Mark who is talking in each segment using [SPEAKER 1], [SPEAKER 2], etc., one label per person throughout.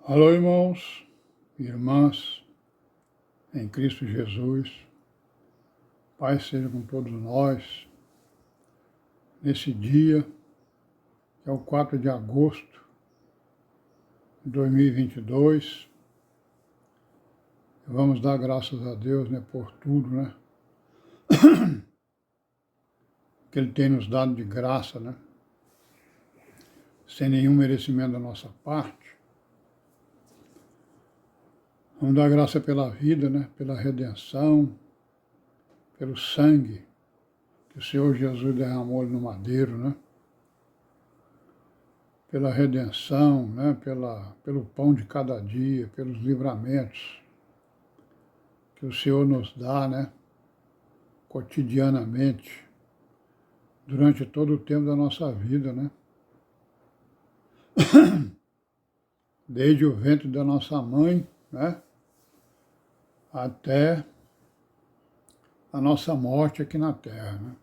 [SPEAKER 1] Alô, irmãos e irmãs, em Cristo Jesus. Paz seja com todos nós, nesse dia, que é o 4 de agosto de 2022. Vamos dar graças a Deus, por tudo, que Ele tem nos dado de graça, sem nenhum merecimento da nossa parte. Vamos dar graça pela vida, pela redenção, pelo sangue que o Senhor Jesus derramou no madeiro, pela redenção, pelo pão de cada dia, pelos livramentos que o Senhor nos dá, cotidianamente, durante todo o tempo da nossa vida, desde o ventre da nossa mãe, até a nossa morte aqui na Terra,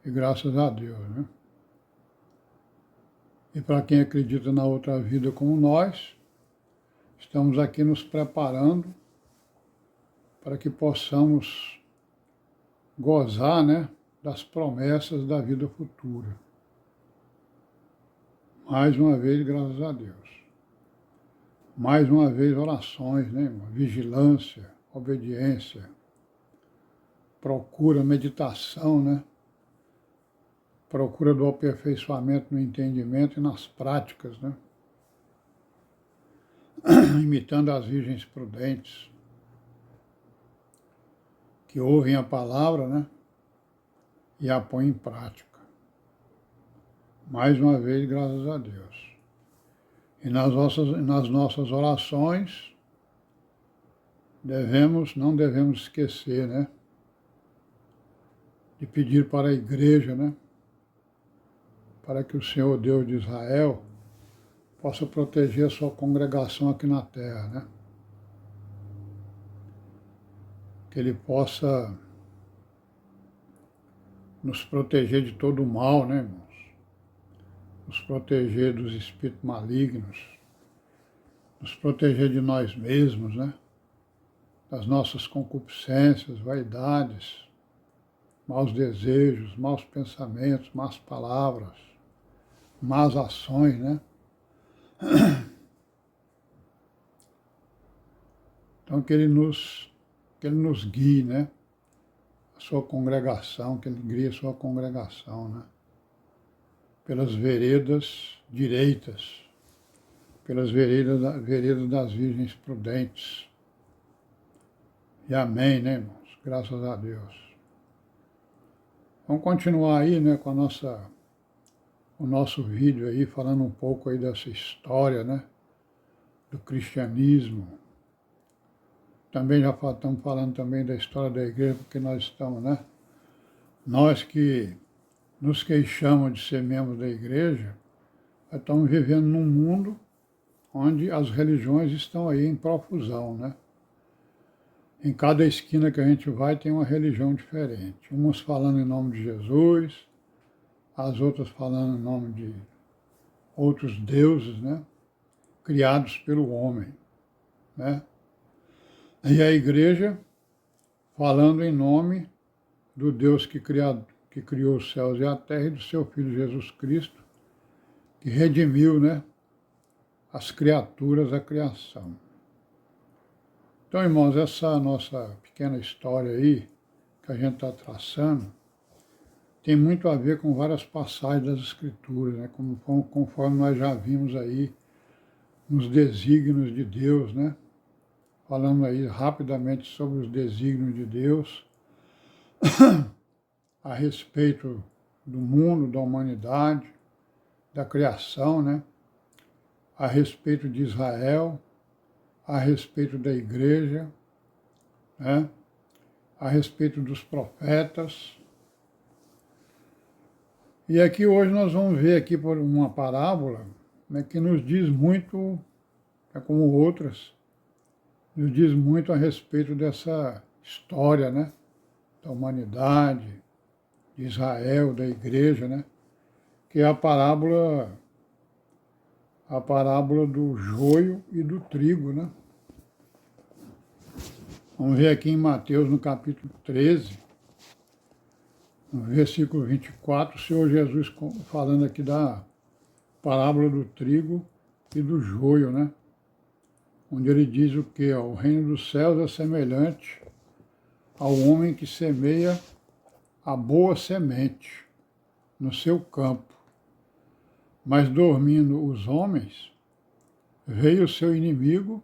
[SPEAKER 1] E graças a Deus, E para quem acredita na outra vida como nós, estamos aqui nos preparando para que possamos gozar, das promessas da vida futura. Mais uma vez, graças a Deus. Mais uma vez, orações, irmão? Vigilância, obediência, procura, meditação, Procura do aperfeiçoamento no entendimento e nas práticas, Imitando as virgens prudentes, que ouvem a palavra, e a põem em prática. Mais uma vez, graças a Deus. E nas nossas orações, não devemos esquecer, de pedir para a igreja, para que o Senhor Deus de Israel possa proteger a sua congregação aqui na terra, Que Ele possa nos proteger de todo o mal, irmãos? Nos proteger dos espíritos malignos, nos proteger de nós mesmos, Das nossas concupiscências, vaidades, maus desejos, maus pensamentos, más palavras, más ações, Então que Ele nos guie, a sua congregação, que Ele guie a sua congregação, pelas veredas direitas, pelas veredas das virgens prudentes. E amém, irmãos? Graças a Deus. Vamos continuar aí, com o nosso vídeo aí, falando um pouco aí dessa história, do cristianismo. Também já estamos falando também da história da igreja, porque nós estamos, Nós que nos queixamos de ser membros da igreja, nós estamos vivendo num mundo onde as religiões estão aí em profusão, Em cada esquina que a gente vai tem uma religião diferente. Umas falando em nome de Jesus, as outras falando em nome de outros deuses, criados pelo homem, E a igreja falando em nome do Deus que criou os céus e a terra e do seu Filho Jesus Cristo, que redimiu, as criaturas da criação. Então, irmãos, essa nossa pequena história aí, que a gente está traçando, tem muito a ver com várias passagens das Escrituras, conforme nós já vimos aí nos desígnios de Deus, Falando aí rapidamente sobre os desígnios de Deus, a respeito do mundo, da humanidade, da criação, a respeito de Israel, a respeito da igreja, a respeito dos profetas. E aqui hoje nós vamos ver aqui por uma parábola, que nos diz muito, como outras, nos diz muito a respeito dessa história, da humanidade, de Israel, da igreja, que é a parábola a parábola do joio e do trigo, né? Vamos ver aqui em Mateus, no capítulo 13, no versículo 24, o Senhor Jesus falando aqui da parábola do trigo e do joio, né? Onde ele diz o quê? O reino dos céus é semelhante ao homem que semeia a boa semente no seu campo. Mas dormindo os homens, veio o seu inimigo,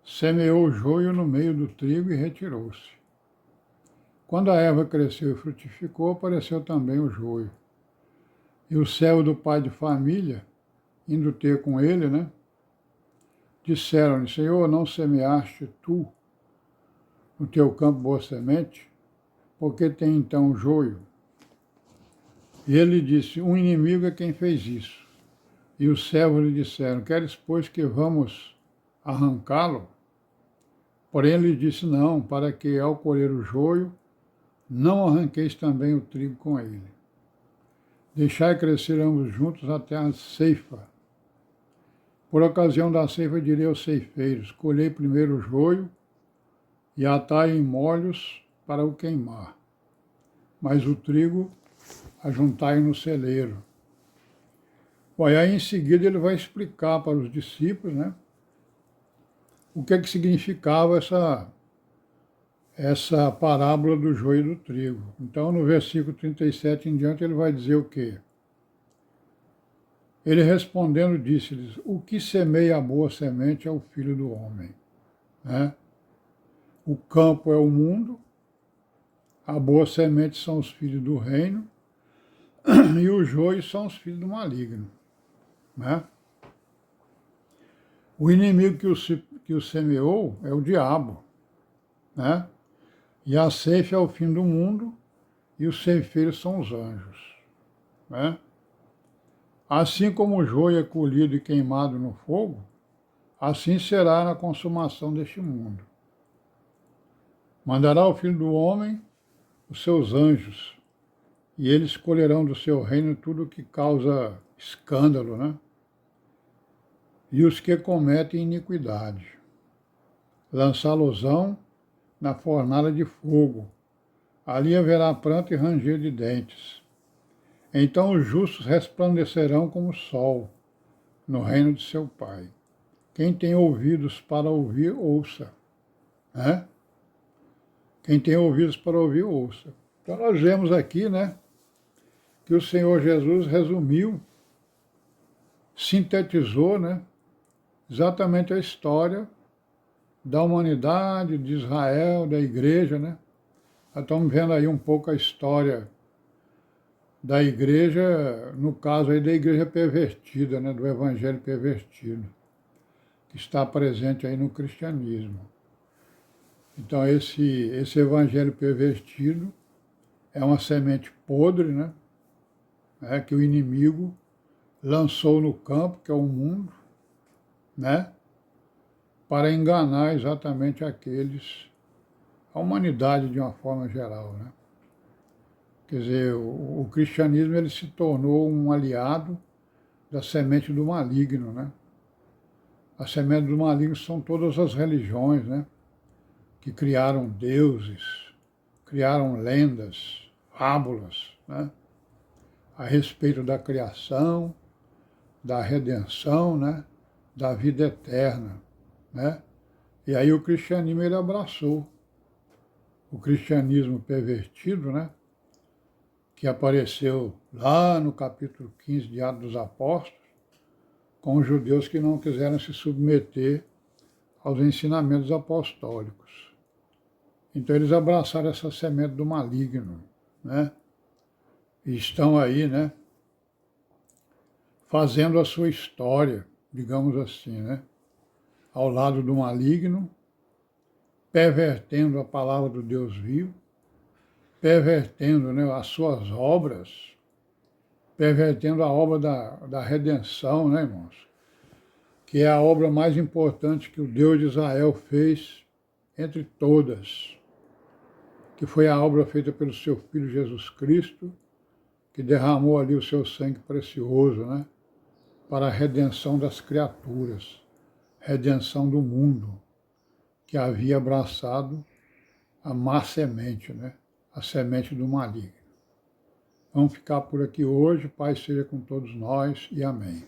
[SPEAKER 1] semeou o joio no meio do trigo e retirou-se. Quando a erva cresceu e frutificou, apareceu também o joio. E o servo do pai de família, indo ter com ele, né? Disseram-lhe, Senhor, não semeaste tu no teu campo boa semente? Porque tem então joio? E ele disse, um inimigo é quem fez isso. E os servos lhe disseram, queres, pois, que vamos arrancá-lo? Porém ele disse, não, para que ao colher o joio, não arranqueis também o trigo com ele. Deixai crescer ambos juntos até a ceifa. Por ocasião da ceifa direi aos ceifeiros, colhei primeiro o joio e atai em molhos para o queimar, mas o trigo ajuntai no celeiro. Bom, e aí em seguida ele vai explicar para os discípulos, né, o que significava essa parábola do joio e do trigo. Então, no versículo 37 em diante, ele vai dizer o quê? Ele respondendo disse-lhes, o que semeia a boa semente é o Filho do Homem, né? O campo é o mundo, a boa semente são os filhos do reino, e o joio são os filhos do maligno, né? O inimigo que o semeou é o diabo, né? E a ceifa é o fim do mundo, e os ceifeiros são os anjos, né? Assim como o joio é colhido e queimado no fogo, assim será na consumação deste mundo. Mandará o Filho do Homem os seus anjos, e eles colherão do seu reino tudo o que causa escândalo, né? E os que cometem iniquidade. Lançá-los-ão na fornalha de fogo. Ali haverá pranto e ranger de dentes. Então os justos resplandecerão como o sol no reino de seu Pai. Quem tem ouvidos para ouvir, ouça. Né? Quem tem ouvidos para ouvir, ouça. Então nós vemos aqui, né, que o Senhor Jesus resumiu, sintetizou, né, exatamente a história da humanidade, de Israel, da igreja, né? Nós estamos vendo aí um pouco a história da igreja, no caso aí da igreja pervertida, né, do evangelho pervertido, que está presente aí no cristianismo. Então esse evangelho pervertido é uma semente podre, né, que o inimigo lançou no campo, que é o mundo, né, para enganar exatamente aqueles, a humanidade de uma forma geral, né. Quer dizer, o cristianismo ele se tornou um aliado da semente do maligno, né? A semente do maligno são todas as religiões, né? Que criaram deuses, criaram lendas, fábulas, né? A respeito da criação, da redenção, né? Da vida eterna, né? E aí o cristianismo ele abraçou o cristianismo pervertido, né? Que apareceu lá no capítulo 15 de Atos dos Apóstolos, com os judeus que não quiseram se submeter aos ensinamentos apostólicos. Então eles abraçaram essa semente do maligno, né? E estão aí, né, fazendo a sua história, digamos assim, né, ao lado do maligno, pervertendo a palavra do Deus vivo, pervertendo, né, as suas obras, pervertendo a obra da redenção, né, irmãos? Que é a obra mais importante que o Deus de Israel fez entre todas, que foi a obra feita pelo seu Filho Jesus Cristo, que derramou ali o seu sangue precioso, né, para a redenção das criaturas, redenção do mundo, que havia abraçado a má semente, né? A semente do maligno. Vamos ficar por aqui hoje, Pai seja com todos nós e amém.